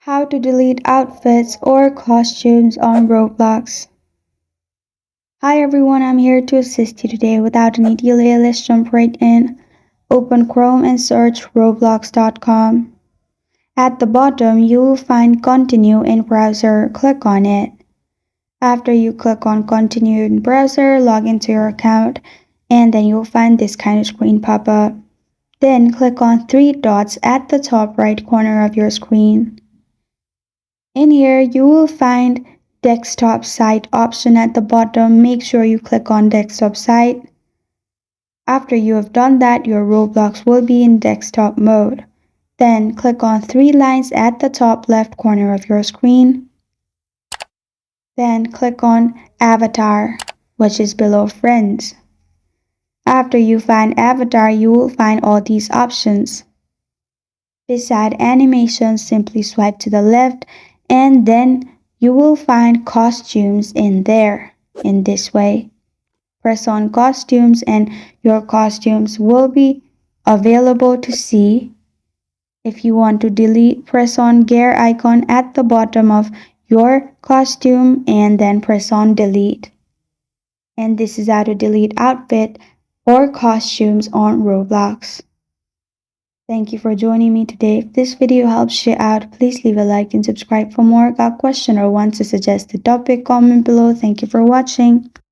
How to delete outfits or costumes on Roblox. Hi everyone, I'm here to assist you today. Without any delay, let's jump right in. Open Chrome and search roblox.com. At the bottom, you will find Continue in Browser. Click on it. After you click on Continue in Browser, log into your account, and then you'll find this kind of screen pop up. Then click on three dots at the top right corner of your screen. In here, you will find desktop site option at the bottom. Make sure you click on desktop site. After you have done that, your Roblox will be in desktop mode. Then click on three lines at the top left corner of your screen. Then click on Avatar, which is below Friends. After you find Avatar, you will find all these options. Beside animation, simply swipe to the left and then you will find costumes in there in this way. Press on costumes and your costumes will be available to see. If you want to delete, press on gear icon at the bottom of your costume and then press on delete. And this is how to delete outfit or costumes on Roblox. Thank you for joining me today. If this video helps you out, please leave a like and subscribe for more. Got a question or want to suggest a topic, comment below. Thank you for watching.